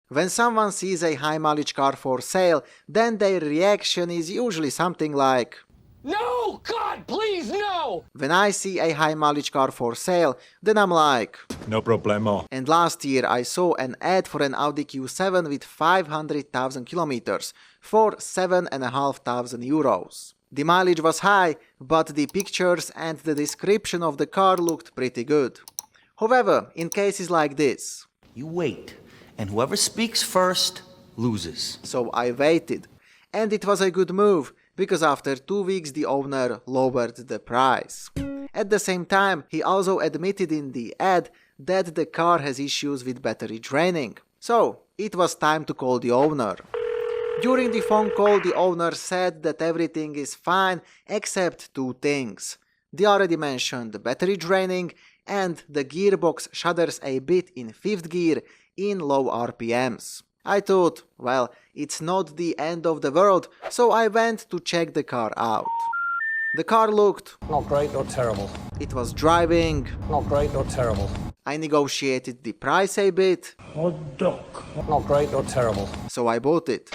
When someone sees a high mileage car for sale, then their reaction is usually something like, No! God, please, no! when I see a high mileage car for sale, then I'm like, No problemo. And last year I saw an ad for an Audi Q7 with 500,000 kilometers for 7,500 euros. The mileage was high, but the pictures and the description of the car looked pretty good. However, in cases like this, You wait, and whoever speaks first loses. so I waited. And it was a good move, because after 2 weeks the owner lowered the price. At the same time, he also admitted in the ad that the car has issues with battery draining. So, it was time to call the owner. During the phone call, the owner said that everything is fine except 2 things. The already mentioned battery draining and the gearbox shudders a bit in 5th gear in low RPMs. I thought, well, it's not the end of the world, so I went to check the car out. The car looked, Not great or terrible. it was driving, Not great or terrible. I negotiated the price a bit, Not great or terrible. so I bought it.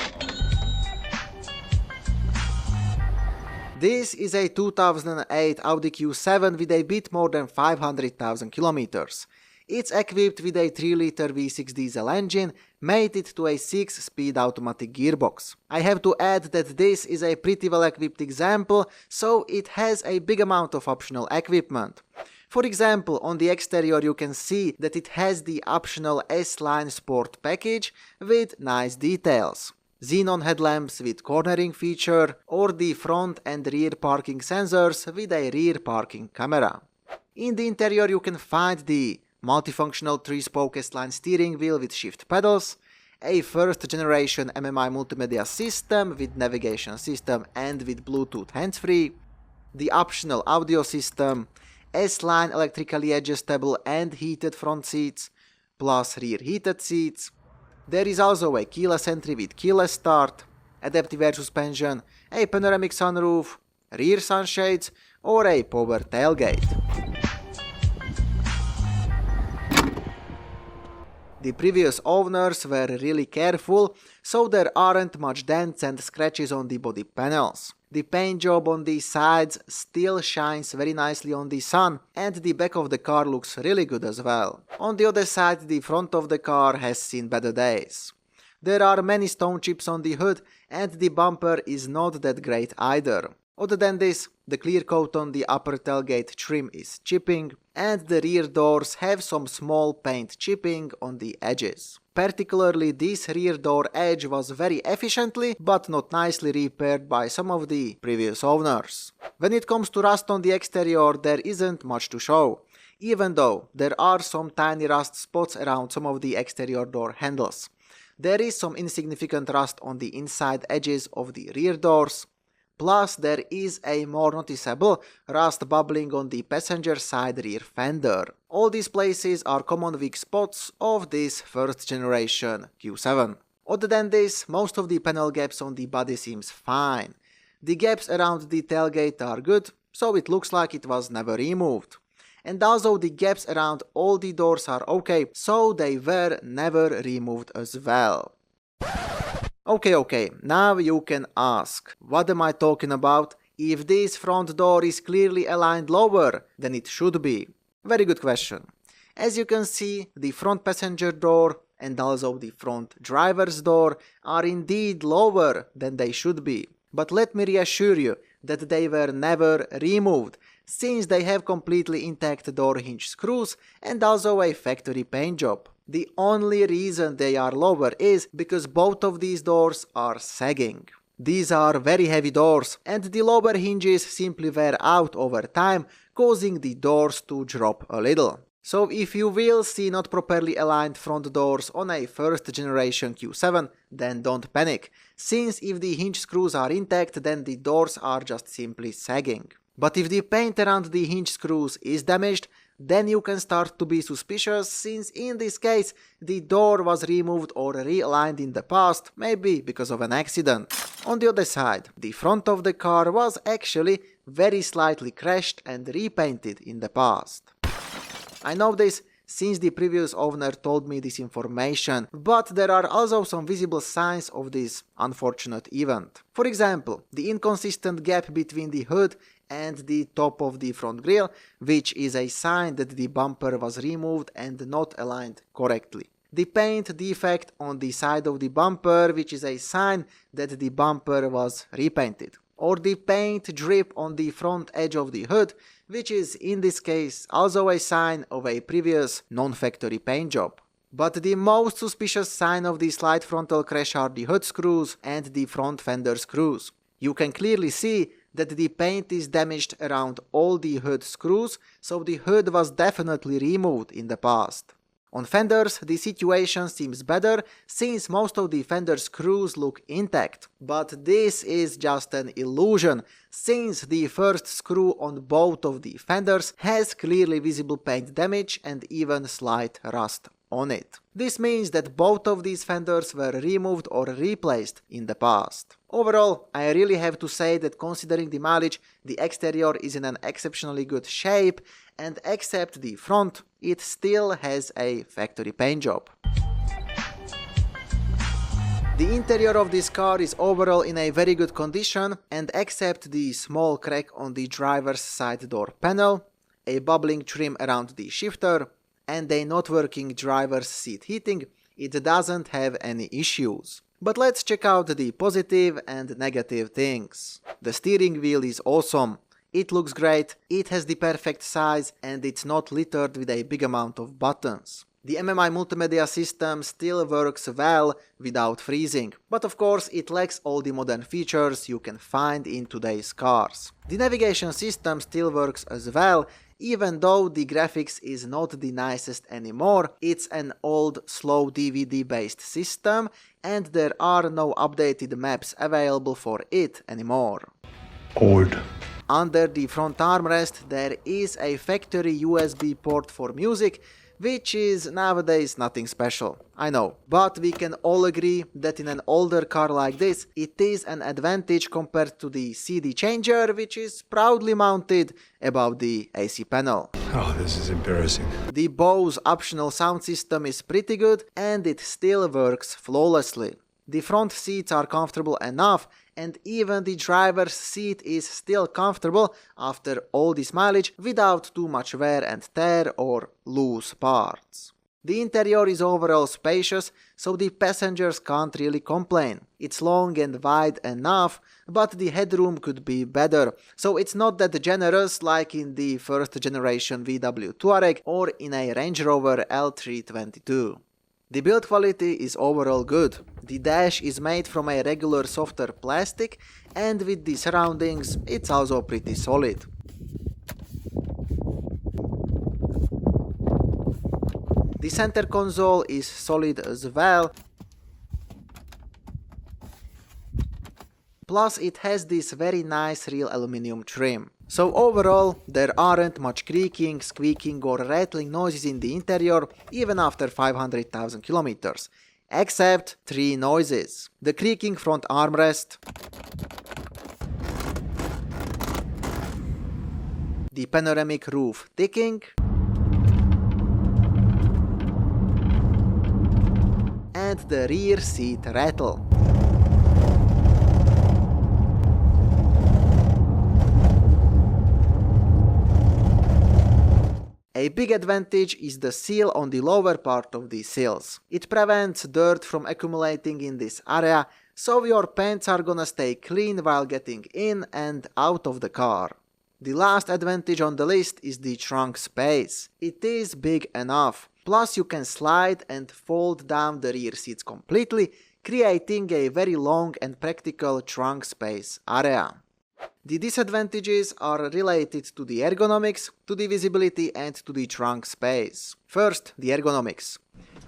This is a 2008 Audi Q7 with a bit more than 500,000 kilometers. It's equipped with a 3-liter V6 diesel engine, mated to a 6-speed automatic gearbox. I have to add that this is a pretty well equipped example, so it has a big amount of optional equipment. For example, on the exterior you can see that it has the optional S-Line Sport package with nice details. Xenon headlamps with cornering feature, or the front and rear parking sensors with a rear parking camera. In the interior you can find the multifunctional 3-spoke S-Line steering wheel with shift pedals, a first generation MMI multimedia system with navigation system and with Bluetooth hands-free, the optional audio system, S-Line electrically adjustable and heated front seats, plus rear heated seats. There is also a keyless entry with keyless start, adaptive air suspension, a panoramic sunroof, rear sunshades, or a power tailgate. The previous owners were really careful, so there aren't much dents and scratches on the body panels. The paint job on the sides still shines very nicely on the sun, and the back of the car looks really good as well. On the other side, the front of the car has seen better days. There are many stone chips on the hood, and the bumper is not that great either. Other than this, the clear coat on the upper tailgate trim is chipping, and the rear doors have some small paint chipping on the edges. Particularly this rear door edge was very efficiently but not nicely repaired by some of the previous owners. When it comes to rust on the exterior, there isn't much to show, even though there are some tiny rust spots around some of the exterior door handles. There is some insignificant rust on the inside edges of the rear doors. Plus, there is a more noticeable rust bubbling on the passenger side rear fender. All these places are common weak spots of this first generation Q7. Other than this, most of the panel gaps on the body seems fine. The gaps around the tailgate are good, so it looks like it was never removed. And also the gaps around all the doors are okay, so they were never removed as well. Okay, now you can ask, what am I talking about if this front door is clearly aligned lower than it should be? Very good question. As you can see, the front passenger door and also the front driver's door are indeed lower than they should be. But let me reassure you that they were never removed, since they have completely intact door hinge screws and also a factory paint job. The only reason they are lower is because both of these doors are sagging. These are very heavy doors, and the lower hinges simply wear out over time, causing the doors to drop a little. So if you will see not properly aligned front doors on a first generation Q7, then don't panic, since if the hinge screws are intact, then the doors are just simply sagging. But if the paint around the hinge screws is damaged, then you can start to be suspicious, since in this case the door was removed or realigned in the past, maybe because of an accident. On the other side, the front of the car was actually very slightly crashed and repainted in the past. I know this since the previous owner told me this information, but there are also some visible signs of this unfortunate event. For example, the inconsistent gap between the hood and the top of the front grille, which is a sign that the bumper was removed and not aligned correctly. The paint defect on the side of the bumper, which is a sign that the bumper was repainted. Or the paint drip on the front edge of the hood, which is in this case also a sign of a previous non-factory paint job. But the most suspicious sign of the slight frontal crash are the hood screws and the front fender screws. You can clearly see that the paint is damaged around all the hood screws, so the hood was definitely removed in the past. On fenders, the situation seems better since most of the fender screws look intact, but this is just an illusion since the first screw on both of the fenders has clearly visible paint damage and even slight rust on it. This means that both of these fenders were removed or replaced in the past. Overall, I really have to say that considering the mileage, the exterior is in an exceptionally good shape, and except the front, it still has a factory paint job. The interior of this car is overall in a very good condition, and except the small crack on the driver's side door panel, a bubbling trim around the shifter, and a not working driver's seat heating, it doesn't have any issues. But let's check out the positive and negative things. The steering wheel is awesome. It looks great, it has the perfect size, and it's not littered with a big amount of buttons. The MMI multimedia system still works well without freezing, but of course it lacks all the modern features you can find in today's cars. The navigation system still works as well, even though the graphics is not the nicest anymore. It's an old slow DVD based system and there are no updated maps available for it anymore. Old. Under the front armrest there is a factory USB port for music, which is nowadays nothing special, I know, but we can all agree that in an older car like this, it is an advantage compared to the CD changer, which is proudly mounted above the AC panel. Oh, this is embarrassing. The Bose optional sound system is pretty good and it still works flawlessly. The front seats are comfortable enough and even the driver's seat is still comfortable after all this mileage without too much wear and tear or loose parts. The interior is overall spacious, so the passengers can't really complain. It's long and wide enough, but the headroom could be better, so it's not that generous like in the first generation VW Touareg or in a Range Rover L322. The build quality is overall good. The dash is made from a regular softer plastic and with the surroundings it's also pretty solid. The center console is solid as well, plus it has this very nice real aluminum trim. So overall, there aren't much creaking, squeaking or rattling noises in the interior even after 500,000 kilometers, except three noises: the creaking front armrest, the panoramic roof ticking, and the rear seat rattle. A big advantage is the seal on the lower part of the sills. It prevents dirt from accumulating in this area, so your pants are gonna stay clean while getting in and out of the car. The last advantage on the list is the trunk space. It is big enough, plus you can slide and fold down the rear seats completely, creating a very long and practical trunk space area. The disadvantages are related to the ergonomics, to the visibility and to the trunk space. First, the ergonomics.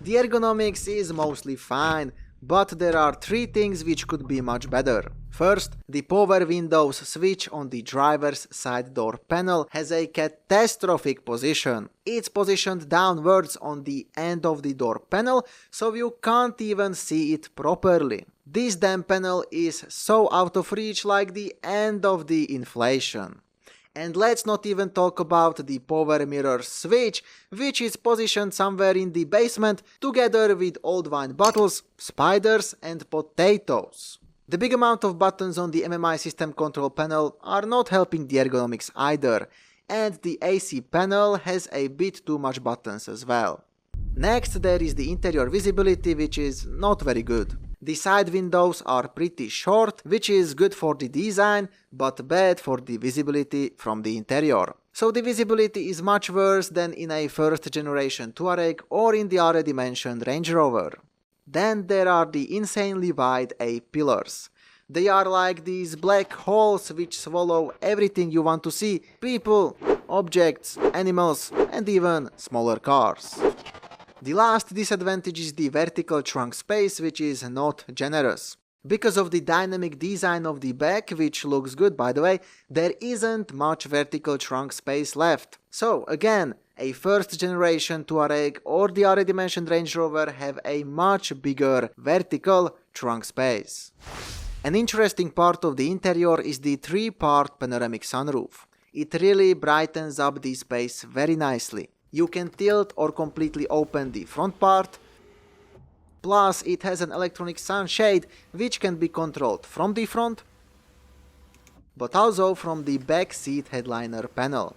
The ergonomics is mostly fine, but there are three things which could be much better. First, the power windows switch on the driver's side door panel has a catastrophic position. It's positioned downwards on the end of the door panel, so you can't even see it properly. This damn panel is so out of reach like the end of the inflation. And let's not even talk about the power mirror switch, which is positioned somewhere in the basement together with old wine bottles, spiders and potatoes. The big amount of buttons on the MMI system control panel are not helping the ergonomics either, and the AC panel has a bit too much buttons as well. Next there is the interior visibility, which is not very good. The side windows are pretty short, which is good for the design, but bad for the visibility from the interior. So the visibility is much worse than in a first generation Touareg or in the already mentioned Range Rover. Then there are the insanely wide A-pillars. They are like these black holes which swallow everything you want to see: people, objects, animals, and even smaller cars. The last disadvantage is the vertical trunk space, which is not generous. Because of the dynamic design of the back, which looks good by the way, there isn't much vertical trunk space left. So again, a first generation Touareg or the already mentioned Range Rover have a much bigger vertical trunk space. An interesting part of the interior is the 3-part panoramic sunroof. It really brightens up the space very nicely. You can tilt or completely open the front part, plus it has an electronic sunshade which can be controlled from the front, but also from the back seat headliner panel.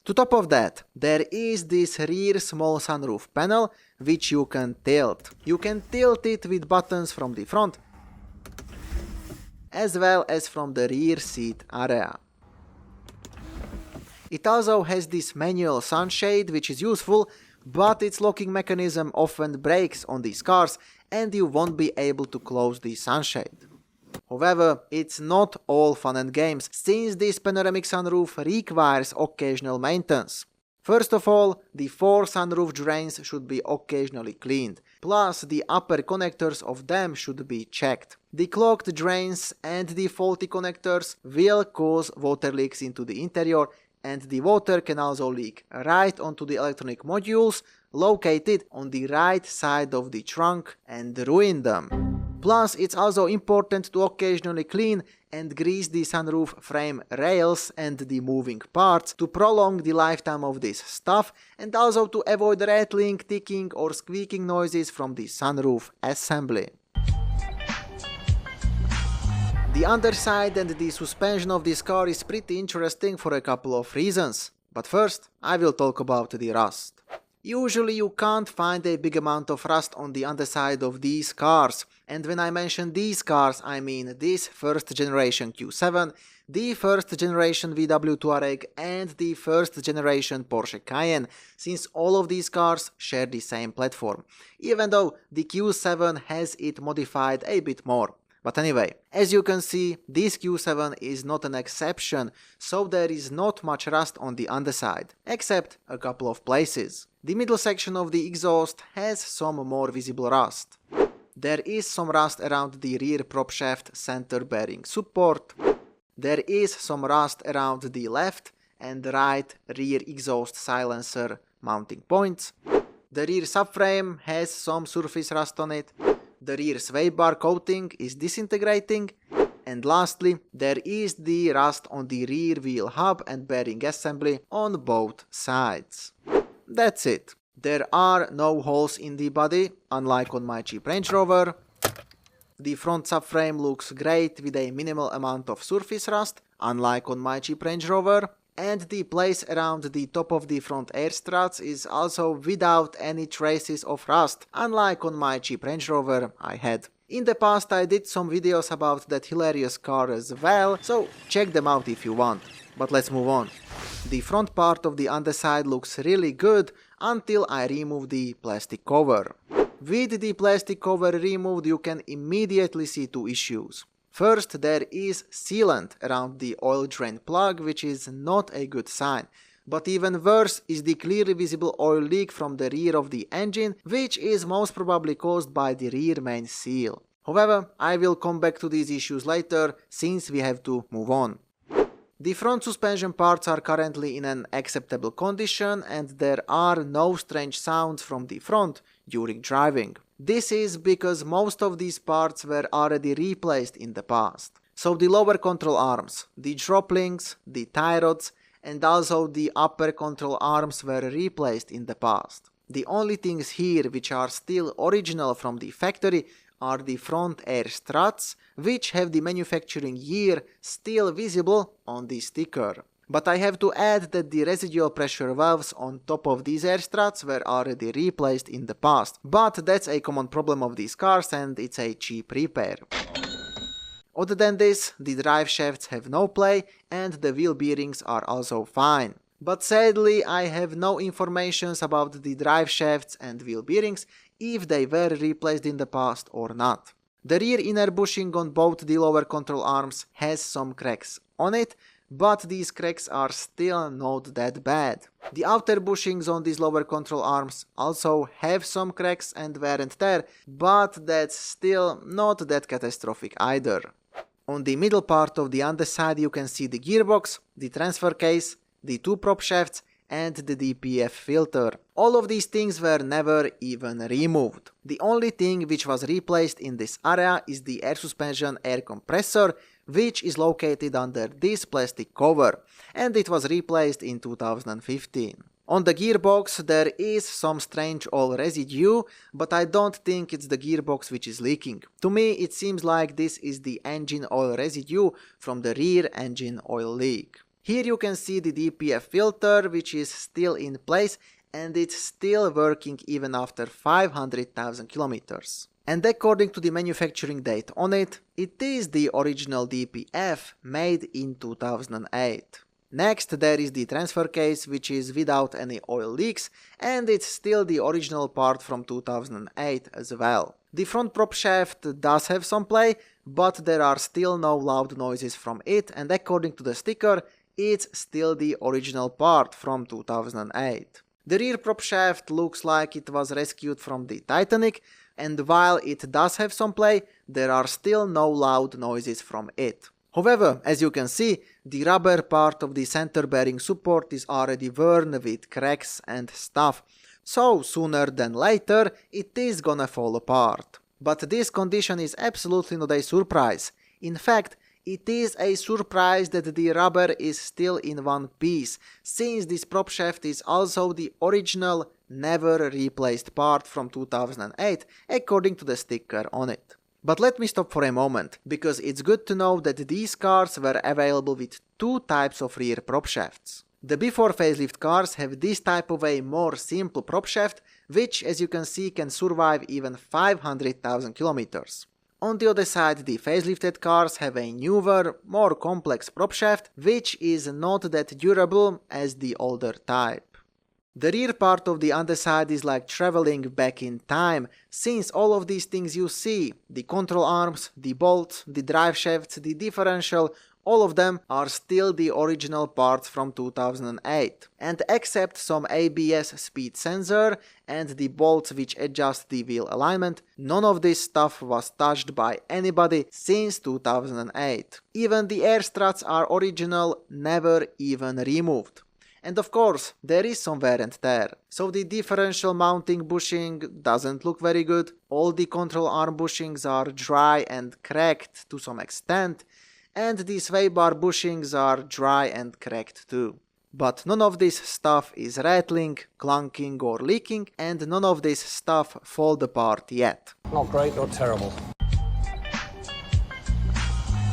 To top of that, there is this rear small sunroof panel which you can tilt. You can tilt it with buttons from the front as well as from the rear seat area. It also has this manual sunshade which is useful, but its locking mechanism often breaks on these cars and you won't be able to close the sunshade. However, it's not all fun and games, since this panoramic sunroof requires occasional maintenance. First of all, the 4 sunroof drains should be occasionally cleaned, plus the upper connectors of them should be checked. The clogged drains and the faulty connectors will cause water leaks into the interior, and the water can also leak right onto the electronic modules located on the right side of the trunk and ruin them. Plus, it's also important to occasionally clean and grease the sunroof frame rails and the moving parts to prolong the lifetime of this stuff, and also to avoid rattling, ticking or squeaking noises from the sunroof assembly. The underside and the suspension of this car is pretty interesting for a couple of reasons. But first, I will talk about the rust. Usually you can't find a big amount of rust on the underside of these cars. And when I mention these cars, I mean this first generation Q7, the first generation VW Touareg and the first generation Porsche Cayenne, since all of these cars share the same platform, even though the Q7 has it modified a bit more. But anyway, as you can see, this Q7 is not an exception, so there is not much rust on the underside, except a couple of places. The middle section of the exhaust has some more visible rust. There is some rust around the rear prop shaft center bearing support. There is some rust around the left and right rear exhaust silencer mounting points. The rear subframe has some surface rust on it. The rear sway bar coating is disintegrating, and lastly, there is the rust on the rear wheel hub and bearing assembly on both sides. That's it. There are no holes in the body, unlike on my cheap Range Rover. The front subframe looks great with a minimal amount of surface rust, unlike on my cheap Range Rover. And the place around the top of the front air struts is also without any traces of rust, unlike on my cheap Range Rover I had. In the past I did some videos about that hilarious car as well, so check them out if you want. But let's move on. The front part of the underside looks really good until I remove the plastic cover. With the plastic cover removed, you can immediately see 2 issues. First, there is sealant around the oil drain plug, which is not a good sign. But even worse is the clearly visible oil leak from the rear of the engine, which is most probably caused by the rear main seal. However, I will come back to these issues later, since we have to move on. The front suspension parts are currently in an acceptable condition, and there are no strange sounds from the front during driving. This is because most of these parts were already replaced in the past. So the lower control arms, the drop links, the tie rods, and also the upper control arms were replaced in the past. The only things here which are still original from the factory are the front air struts, which have the manufacturing year still visible on the sticker. But I have to add that the residual pressure valves on top of these air struts were already replaced in the past, but that's a common problem of these cars and it's a cheap repair. Other than this, the drive shafts have no play and the wheel bearings are also fine. But sadly, I have no information about the drive shafts and wheel bearings if they were replaced in the past or not. The rear inner bushing on both the lower control arms has some cracks on it, but these cracks are still not that bad. The outer bushings on these lower control arms also have some cracks and wear and tear, but that's still not that catastrophic either. On the middle part of the underside you can see the gearbox, the transfer case, the two prop shafts and the DPF filter. All of these things were never even removed. The only thing which was replaced in this area is the air suspension air compressor, which is located under this plastic cover, and it was replaced in 2015. On the gearbox there is some strange oil residue, but I don't think it's the gearbox which is leaking. To me it seems like this is the engine oil residue from the rear engine oil leak. Here you can see the DPF filter which is still in place and it's still working even after 500,000 kilometers. And according to the manufacturing date on it, it is the original DPF made in 2008. Next there is the transfer case which is without any oil leaks and it's still the original part from 2008 as well. The front prop shaft does have some play, but there are still no loud noises from it and according to the sticker it's still the original part from 2008. The rear prop shaft looks like it was rescued from the Titanic, and while it does have some play, there are still no loud noises from it. However, as you can see, the rubber part of the center bearing support is already worn with cracks and stuff, so sooner than later it is gonna fall apart. But this condition is absolutely not a surprise. In fact, it is a surprise that the rubber is still in one piece, since this prop shaft is also the original, never replaced part from 2008 according to the sticker on it. But let me stop for a moment, because it's good to know that these cars were available with two types of rear prop shafts. The before facelift cars have this type of a more simple prop shaft, which as you can see can survive even 500,000 kilometers. On the other side, the facelifted cars have a newer, more complex prop shaft, which is not that durable as the older type. The rear part of the underside is like traveling back in time, since all of these things you see, the control arms, the bolts, the drive shafts, the differential, all of them are still the original parts from 2008. And except some ABS speed sensor and the bolts which adjust the wheel alignment, none of this stuff was touched by anybody since 2008. Even the air struts are original, never even removed. And of course, there is some wear and tear. So the differential mounting bushing doesn't look very good, all the control arm bushings are dry and cracked to some extent, and the sway bar bushings are dry and cracked too. But none of this stuff is rattling, clunking or leaking, and none of this stuff falls apart yet. Not great or terrible.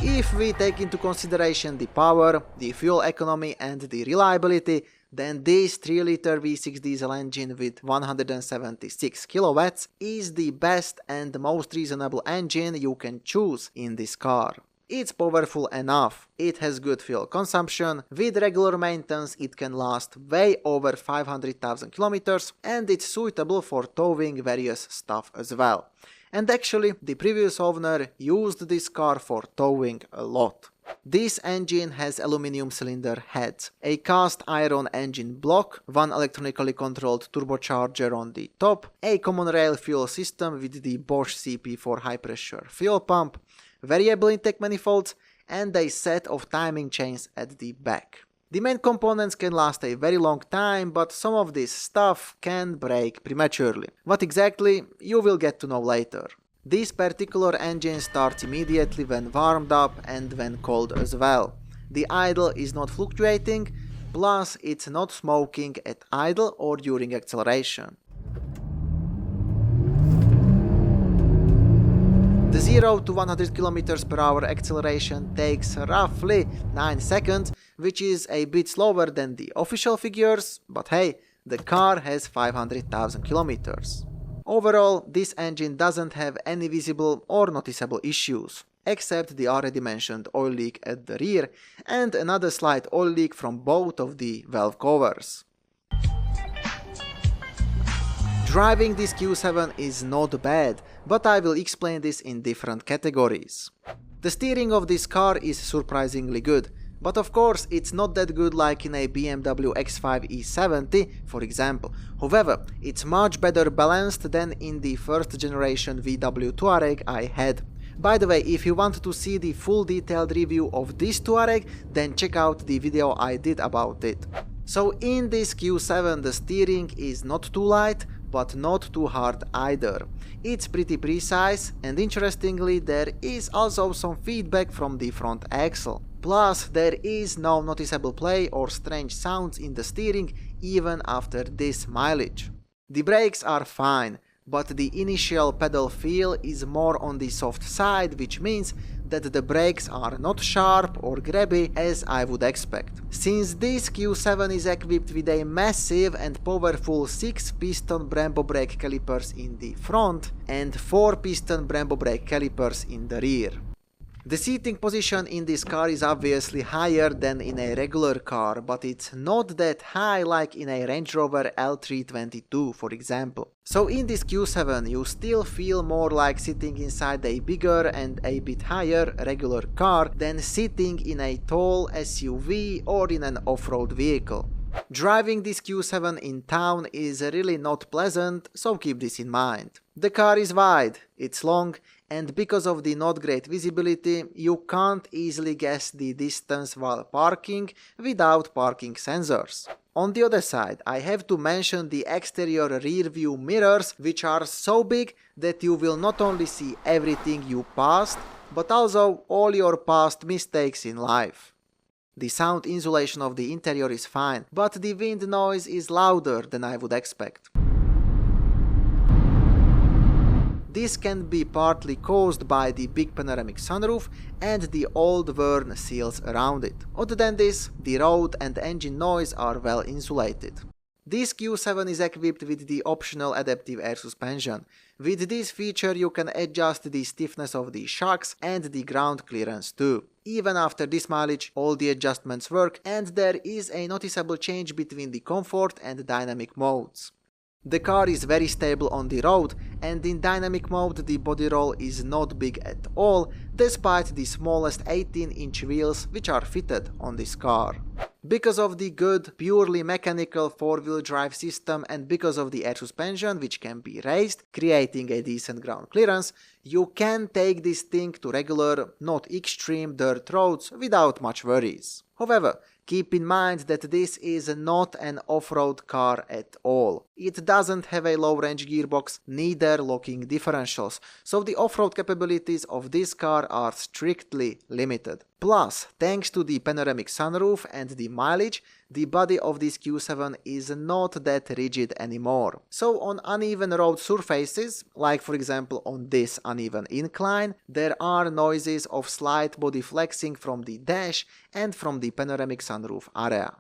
If we take into consideration the power, the fuel economy and the reliability, then this 3-liter V6 diesel engine with 176 kilowatts is the best and most reasonable engine you can choose in this car. It's powerful enough, it has good fuel consumption, with regular maintenance it can last way over 500,000 kilometers, and it's suitable for towing various stuff as well. And actually, the previous owner used this car for towing a lot. This engine has aluminum cylinder heads, a cast iron engine block, one electronically controlled turbocharger on the top, a common rail fuel system with the Bosch CP4 high pressure fuel pump, variable intake manifolds, and a set of timing chains at the back. The main components can last a very long time, but some of this stuff can break prematurely. What exactly, you will get to know later. This particular engine starts immediately when warmed up and when cold as well. The idle is not fluctuating, plus it's not smoking at idle or during acceleration. The 0 to 100 km per hour acceleration takes roughly 9 seconds, which is a bit slower than the official figures, but hey, the car has 500,000 kilometers. Overall, this engine doesn't have any visible or noticeable issues, except the already mentioned oil leak at the rear and another slight oil leak from both of the valve covers. Driving this Q7 is not bad, but I will explain this in different categories. The steering of this car is surprisingly good, but of course it's not that good like in a BMW X5 E70, for example. However, it's much better balanced than in the first generation VW Touareg I had. By the way, if you want to see the full detailed review of this Touareg, then check out the video I did about it. So in this Q7 the steering is not too light, but not too hard either. It's pretty precise, and interestingly there is also some feedback from the front axle. Plus there is no noticeable play or strange sounds in the steering even after this mileage. The brakes are fine, but the initial pedal feel is more on the soft side, which means that the brakes are not sharp or grabby as I would expect. Since this Q7 is equipped with a massive and powerful 6-piston Brembo brake calipers in the front and 4-piston Brembo brake calipers in the rear. The seating position in this car is obviously higher than in a regular car, but it's not that high like in a Range Rover L322, for example. So in this Q7 you still feel more like sitting inside a bigger and a bit higher regular car than sitting in a tall SUV or in an off-road vehicle. Driving this Q7 in town is really not pleasant, so keep this in mind. The car is wide, it's long, and because of the not great visibility, you can't easily guess the distance while parking without parking sensors. On the other side, I have to mention the exterior rear view mirrors, which are so big that you will not only see everything you passed, but also all your past mistakes in life. The sound insulation of the interior is fine, but the wind noise is louder than I would expect. This can be partly caused by the big panoramic sunroof and the old worn seals around it. Other than this, the road and engine noise are well insulated. This Q7 is equipped with the optional adaptive air suspension. With this feature you can adjust the stiffness of the shocks and the ground clearance too. Even after this mileage, all the adjustments work and there is a noticeable change between the comfort and dynamic modes. The car is very stable on the road, and in dynamic mode the body roll is not big at all, despite the smallest 18-inch wheels which are fitted on this car. Because of the good, purely mechanical 4-wheel drive system and because of the air suspension which can be raised, creating a decent ground clearance, you can take this thing to regular, not extreme dirt roads without much worries. However, keep in mind that this is not an off-road car at all. It doesn't have a low-range gearbox, neither locking differentials, so the off-road capabilities of this car are strictly limited. Plus, thanks to the panoramic sunroof and the mileage, the body of this Q7 is not that rigid anymore. So on uneven road surfaces, like for example on this uneven incline, there are noises of slight body flexing from the dash and from the panoramic sunroof area.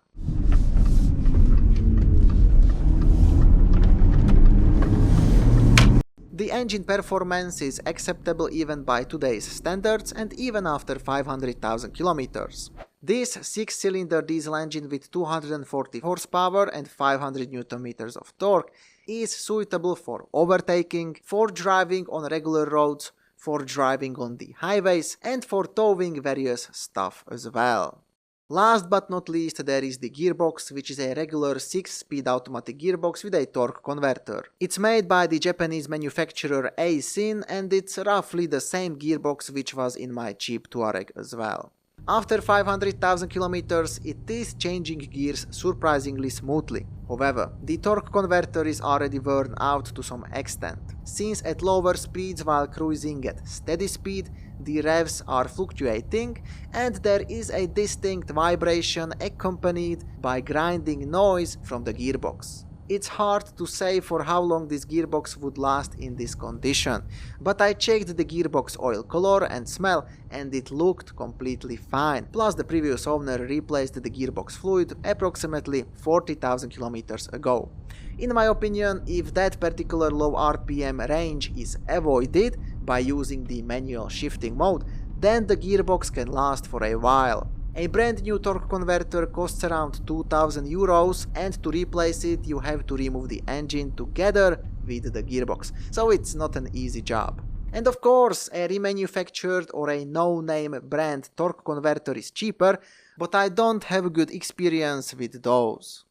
The engine performance is acceptable even by today's standards and even after 500,000 kilometers. This 6-cylinder diesel engine with 240 horsepower and 500 Nm of torque is suitable for overtaking, for driving on regular roads, for driving on the highways and for towing various stuff as well. Last but not least, there is the gearbox, which is a regular 6-speed automatic gearbox with a torque converter. It's made by the Japanese manufacturer Aisin and it's roughly the same gearbox which was in my cheap Touareg as well. After 500,000 kilometers, it is changing gears surprisingly smoothly. However, the torque converter is already worn out to some extent, since at lower speeds while cruising at steady speed, the revs are fluctuating and there is a distinct vibration accompanied by grinding noise from the gearbox. It's hard to say for how long this gearbox would last in this condition, but I checked the gearbox oil color and smell and it looked completely fine. Plus the previous owner replaced the gearbox fluid approximately 40,000 kilometers ago. In my opinion, if that particular low RPM range is avoided by using the manual shifting mode, then the gearbox can last for a while. A brand new torque converter costs around 2,000 euros and to replace it you have to remove the engine together with the gearbox, so it's not an easy job. And of course, a remanufactured or a no-name brand torque converter is cheaper, but I don't have good experience with those.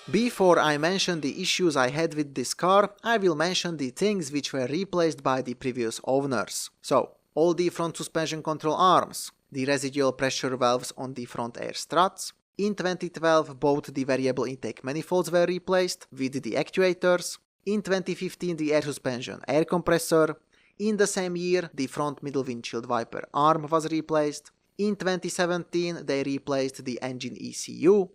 Before I mention the issues I had with this car, I will mention the things which were replaced by the previous owners. So, all the front suspension control arms, the residual pressure valves on the front air struts. In 2012 both the variable intake manifolds were replaced with the actuators. In 2015 the air suspension air compressor. In the same year the front middle windshield wiper arm was replaced. In 2017 they replaced the engine ECU.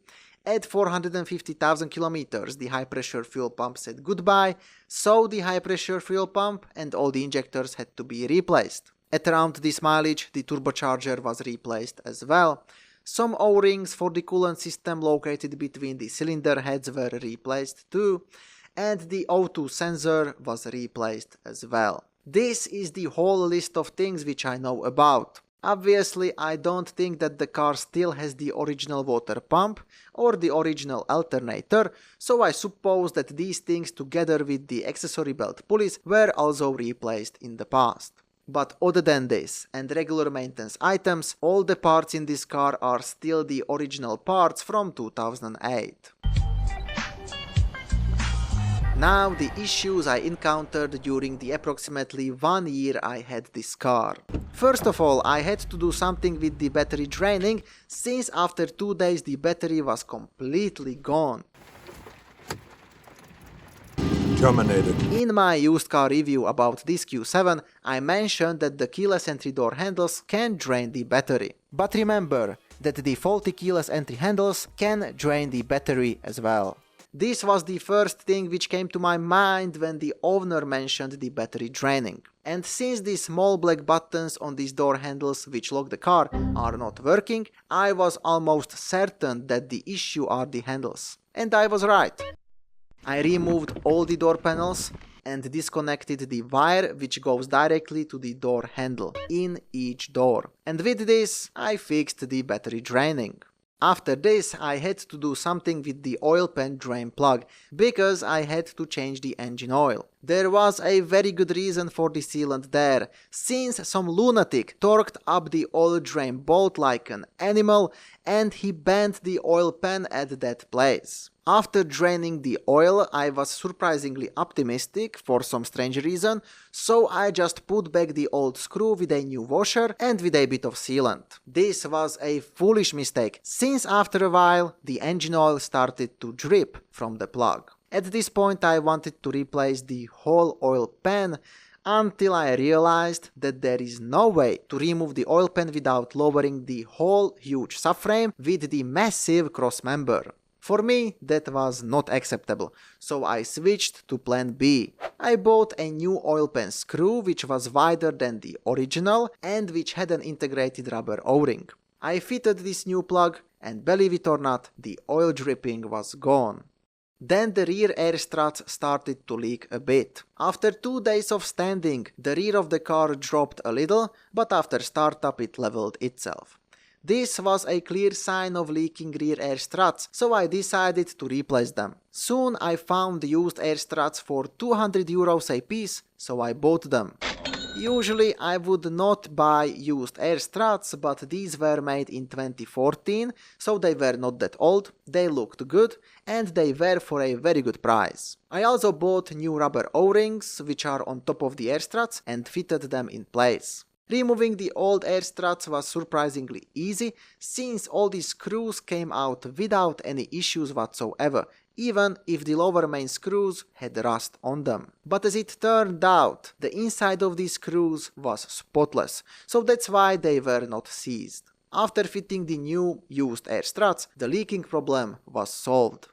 At 450,000 kilometers the high pressure fuel pump said goodbye, so the high pressure fuel pump and all the injectors had to be replaced. At around this mileage, the turbocharger was replaced as well. Some O-rings for the coolant system located between the cylinder heads were replaced too, and the O2 sensor was replaced as well. This is the whole list of things which I know about. Obviously, I don't think that the car still has the original water pump or the original alternator, so I suppose that these things together with the accessory belt pulleys were also replaced in the past. But other than this and regular maintenance items, all the parts in this car are still the original parts from 2008. Now the issues I encountered during the approximately 1 year I had this car. First of all, I had to do something with the battery draining, since after 2 days the battery was completely gone. Terminated. In my used car review about this Q7, I mentioned that the keyless entry door handles can drain the battery. But remember that the faulty keyless entry handles can drain the battery as well. This was the first thing which came to my mind when the owner mentioned the battery draining. And since the small black buttons on these door handles which lock the car are not working, I was almost certain that the issue are the handles. And I was right. I removed all the door panels and disconnected the wire which goes directly to the door handle in each door. And with this, I fixed the battery draining. After this, I had to do something with the oil pan drain plug, because I had to change the engine oil. There was a very good reason for the sealant there, since some lunatic torqued up the oil drain bolt like an animal and he bent the oil pan at that place. After draining the oil, I was surprisingly optimistic for some strange reason, so I just put back the old screw with a new washer and with a bit of sealant. This was a foolish mistake, since after a while the engine oil started to drip from the plug. At this point I wanted to replace the whole oil pan, until I realized that there is no way to remove the oil pan without lowering the whole huge subframe with the massive crossmember. For me, that was not acceptable, so I switched to plan B. I bought a new oil pan screw which was wider than the original and which had an integrated rubber O-ring. I fitted this new plug and believe it or not, the oil dripping was gone. Then the rear air struts started to leak a bit. After 2 days of standing, the rear of the car dropped a little, but after startup it leveled itself. This was a clear sign of leaking rear air struts, so I decided to replace them. Soon I found used air struts for 200 euros a piece, so I bought them. Usually I would not buy used air struts, but these were made in 2014, so they were not that old, they looked good, and they were for a very good price. I also bought new rubber O-rings, which are on top of the air struts, and fitted them in place. Removing the old air struts was surprisingly easy, since all the screws came out without any issues whatsoever, even if the lower main screws had rust on them. But as it turned out, the inside of these screws was spotless, so that's why they were not seized. After fitting the new used air struts, the leaking problem was solved.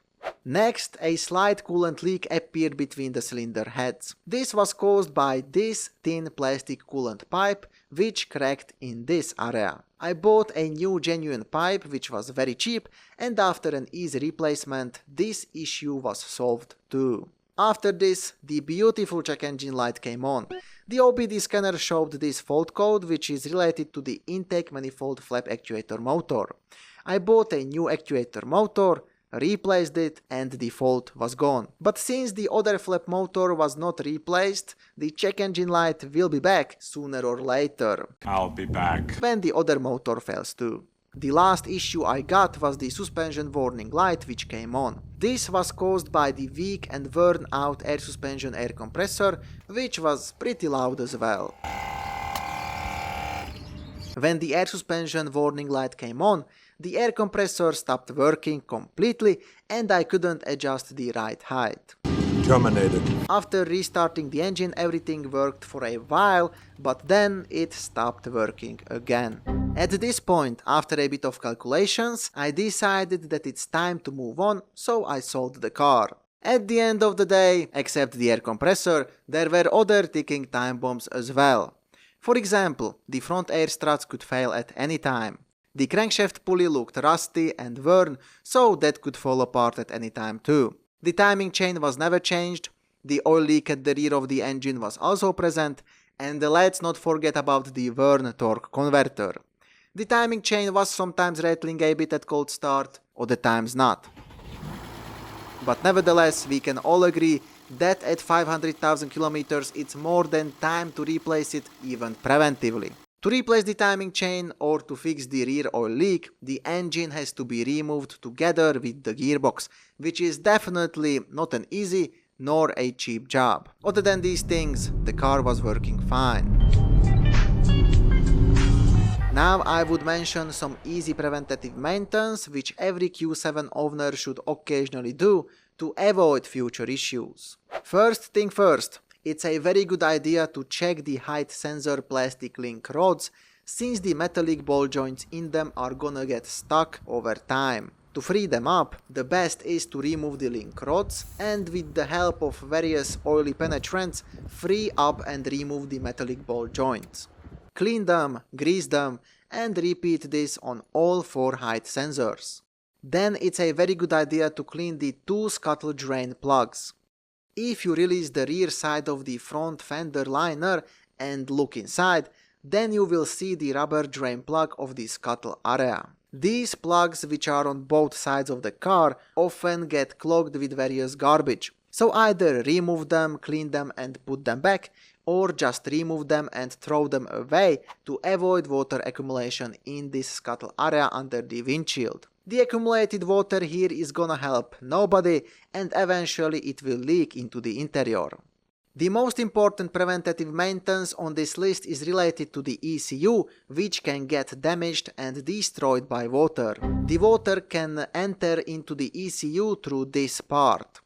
Next, a slight coolant leak appeared between the cylinder heads. This was caused by this thin plastic coolant pipe, which cracked in this area. I bought a new genuine pipe, which was very cheap, and after an easy replacement, this issue was solved too. After this, the beautiful check engine light came on. The OBD scanner showed this fault code, which is related to the intake manifold flap actuator motor. I bought a new actuator motor, replaced it, and the fault was gone. But since the other flap motor was not replaced, the check engine light will be back sooner or later. I'll be back. When the other motor fails too. The last issue I got was the suspension warning light, which came on. This was caused by the weak and worn out air suspension air compressor, which was pretty loud as well. When the air suspension warning light came on, the air compressor stopped working completely and I couldn't adjust the right height. Terminated. After restarting the engine, everything worked for a while, but then it stopped working again. At this point, after a bit of calculations, I decided that it's time to move on, so I sold the car. At the end of the day, except the air compressor, there were other ticking time bombs as well. For example, the front air struts could fail at any time. The crankshaft pulley looked rusty and worn, so that could fall apart at any time too. The timing chain was never changed, the oil leak at the rear of the engine was also present, and let's not forget about the worn torque converter. The timing chain was sometimes rattling a bit at cold start, other times not. But nevertheless, we can all agree that at 500,000 kilometers it's more than time to replace it, even preventively. To replace the timing chain or to fix the rear oil leak, the engine has to be removed together with the gearbox, which is definitely not an easy nor a cheap job. Other than these things, the car was working fine. Now I would mention some easy preventative maintenance which every Q7 owner should occasionally do to avoid future issues. First thing first, it's a very good idea to check the height sensor plastic link rods, since the metallic ball joints in them are gonna get stuck over time. To free them up, the best is to remove the link rods and with the help of various oily penetrants, free up and remove the metallic ball joints. Clean them, grease them, and repeat this on all 4 height sensors. Then it's a very good idea to clean the 2 scuttle drain plugs. If you release the rear side of the front fender liner and look inside, then you will see the rubber drain plug of the scuttle area. These plugs, which are on both sides of the car, often get clogged with various garbage. So either remove them, clean them and put them back, or just remove them and throw them away to avoid water accumulation in this scuttle area under the windshield. The accumulated water here is gonna help nobody and eventually it will leak into the interior. The most important preventative maintenance on this list is related to the ECU, which can get damaged and destroyed by water. The water can enter into the ECU through this part.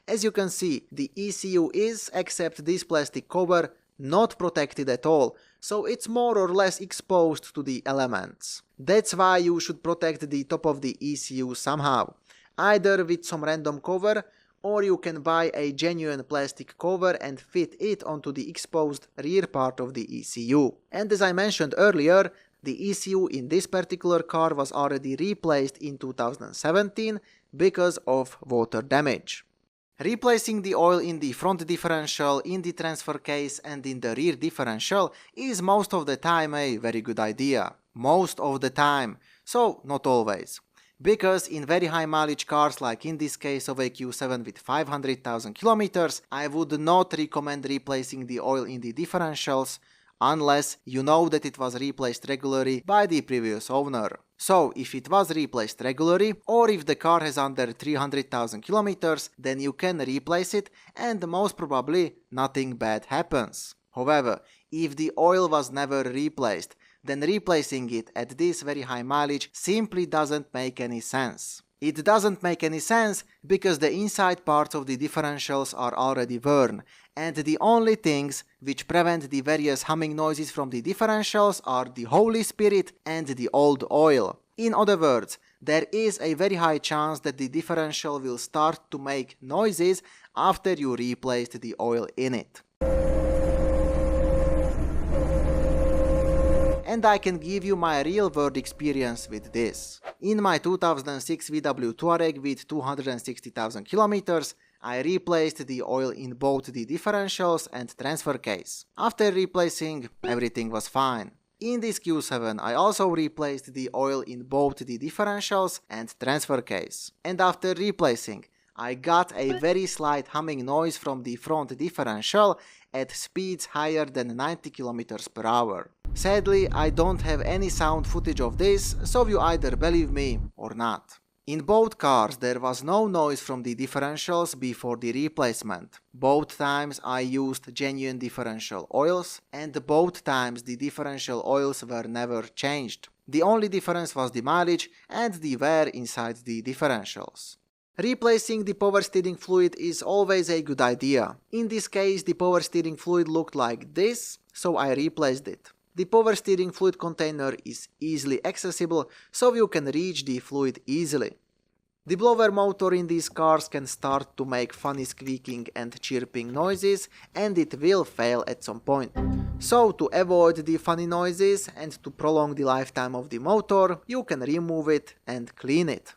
As you can see, the ECU is, except this plastic cover, not protected at all, so it's more or less exposed to the elements. That's why you should protect the top of the ECU somehow, either with some random cover, or you can buy a genuine plastic cover and fit it onto the exposed rear part of the ECU. And as I mentioned earlier, the ECU in this particular car was already replaced in 2017 because of water damage. Replacing the oil in the front differential, in the transfer case and in the rear differential is most of the time a very good idea. Most of the time, so not always. Because in very high mileage cars, like in this case of a Q7 with 500,000 kilometers, I would not recommend replacing the oil in the differentials unless you know that it was replaced regularly by the previous owner. So if it was replaced regularly, or if the car has under 300,000 kilometers, then you can replace it and most probably nothing bad happens. However, if the oil was never replaced, then replacing it at this very high mileage simply doesn't make any sense. It doesn't make any sense because the inside parts of the differentials are already worn, and the only things which prevent the various humming noises from the differentials are the Holy Spirit and the old oil. In other words, there is a very high chance that the differential will start to make noises after you replaced the oil in it. And I can give you my real-world experience with this. In my 2006 VW Touareg with 260,000 kilometers, I replaced the oil in both the differentials and transfer case. After replacing, everything was fine. In this Q7, I also replaced the oil in both the differentials and transfer case. And after replacing, I got a very slight humming noise from the front differential at speeds higher than 90 km per hour. Sadly, I don't have any sound footage of this, so you either believe me or not. In both cars there was no noise from the differentials before the replacement. Both times I used genuine differential oils, and both times the differential oils were never changed. The only difference was the mileage and the wear inside the differentials. Replacing the power steering fluid is always a good idea. In this case, the power steering fluid looked like this, so I replaced it. The power steering fluid container is easily accessible, so you can reach the fluid easily. The blower motor in these cars can start to make funny squeaking and chirping noises, and it will fail at some point. So to avoid the funny noises and to prolong the lifetime of the motor, you can remove it and clean it.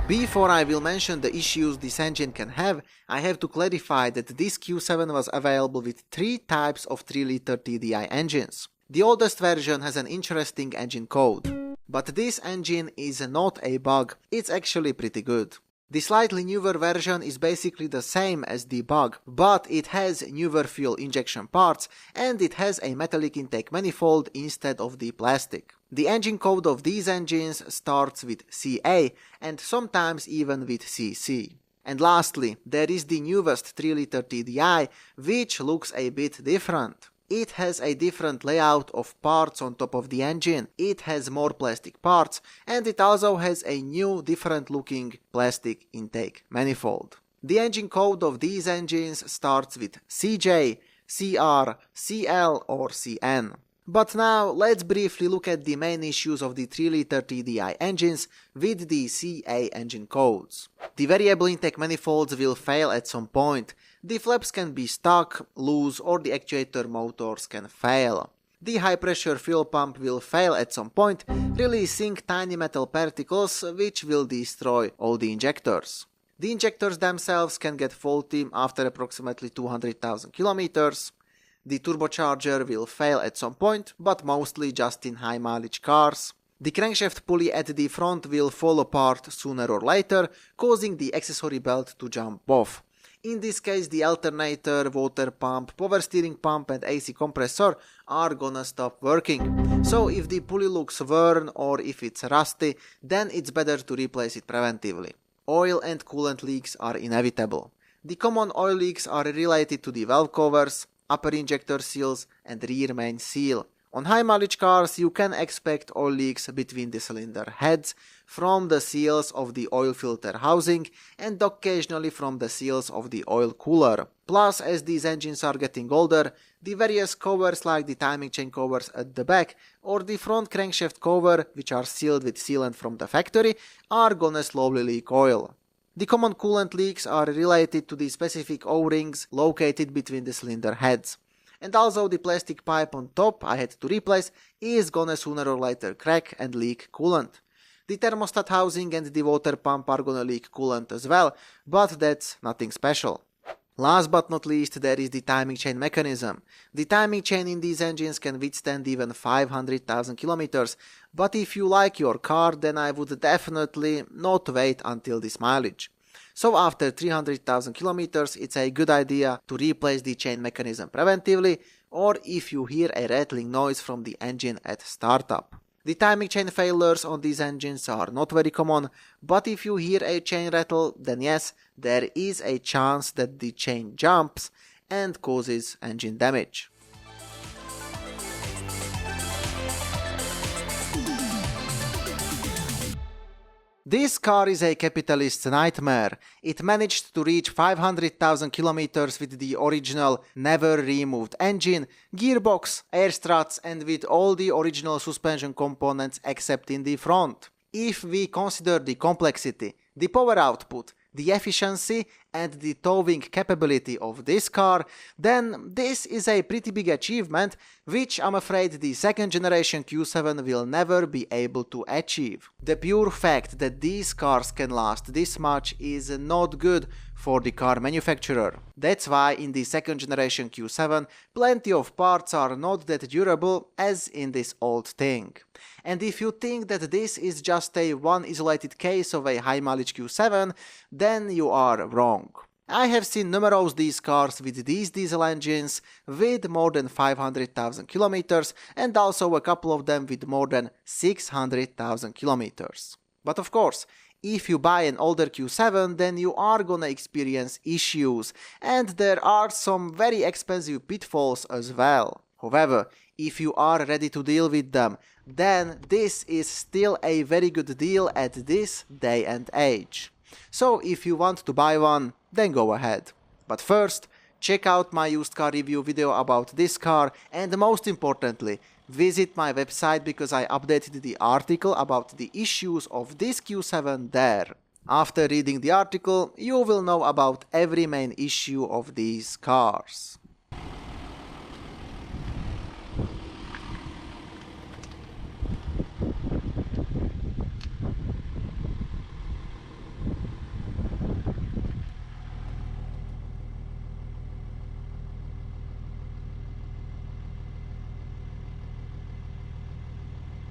Before I will mention the issues this engine can have, I have to clarify that this Q7 was available with 3 types of 3-liter TDI engines. The oldest version has an interesting engine code. But this engine is not a bug, it's actually pretty good. The slightly newer version is basically the same as the bug, but it has newer fuel injection parts and it has a metallic intake manifold instead of the plastic. The engine code of these engines starts with CA and sometimes even with CC. And lastly, there is the newest 3-liter TDI, which looks a bit different. It has a different layout of parts on top of the engine, it has more plastic parts, and it also has a new different looking plastic intake manifold. The engine code of these engines starts with CJ, CR, CL or CN. But now let's briefly look at the main issues of the 3-liter TDI engines with the CA engine codes. The variable intake manifolds will fail at some point. The flaps can be stuck, loose, or the actuator motors can fail. The high pressure fuel pump will fail at some point, releasing tiny metal particles which will destroy all the injectors. The injectors themselves can get faulty after approximately 200,000 kilometers. The turbocharger will fail at some point, but mostly just in high mileage cars. The crankshaft pulley at the front will fall apart sooner or later, causing the accessory belt to jump off. In this case, the alternator, water pump, power steering pump and AC compressor are gonna stop working. So if the pulley looks worn or if it's rusty, then it's better to replace it preventively. Oil and coolant leaks are inevitable. The common oil leaks are related to the valve covers, upper injector seals and rear main seal. On high mileage cars you can expect oil leaks between the cylinder heads, from the seals of the oil filter housing and occasionally from the seals of the oil cooler. Plus, as these engines are getting older, the various covers like the timing chain covers at the back or the front crankshaft cover, which are sealed with sealant from the factory, are gonna slowly leak oil. The common coolant leaks are related to the specific O-rings located between the cylinder heads. And also the plastic pipe on top I had to replace is gonna sooner or later crack and leak coolant. The thermostat housing and the water pump are gonna leak coolant as well, but that's nothing special. Last but not least, there is the timing chain mechanism. The timing chain in these engines can withstand even 500,000 kilometers, but if you like your car, then I would definitely not wait until this mileage. So after 300,000 kilometers, it's a good idea to replace the chain mechanism preventively, or if you hear a rattling noise from the engine at startup. The timing chain failures on these engines are not very common, but if you hear a chain rattle, then yes, there is a chance that the chain jumps, and causes engine damage. This car is a capitalist's nightmare. It managed to reach 500,000 kilometers with the original, never removed engine, gearbox, air struts and with all the original suspension components except in the front. If we consider the complexity, the power output, the efficiency and the towing capability of this car, then this is a pretty big achievement, which I'm afraid the second generation Q7 will never be able to achieve. The pure fact that these cars can last this much is not good for the car manufacturer. That's why in the second generation Q7 plenty of parts are not that durable as in this old thing. And if you think that this is just a one isolated case of a high mileage Q7, then you are wrong. I have seen numerous these cars with these diesel engines with more than 500,000 kilometers and also a couple of them with more than 600,000 kilometers. But of course, if you buy an older Q7, then you are gonna experience issues, and there are some very expensive pitfalls as well. However, if you are ready to deal with them, then this is still a very good deal at this day and age. So if you want to buy one, then go ahead. But first, check out my used car review video about this car, and most importantly, visit my website because I updated the article about the issues of this Q7 there. After reading the article, you will know about every main issue of these cars.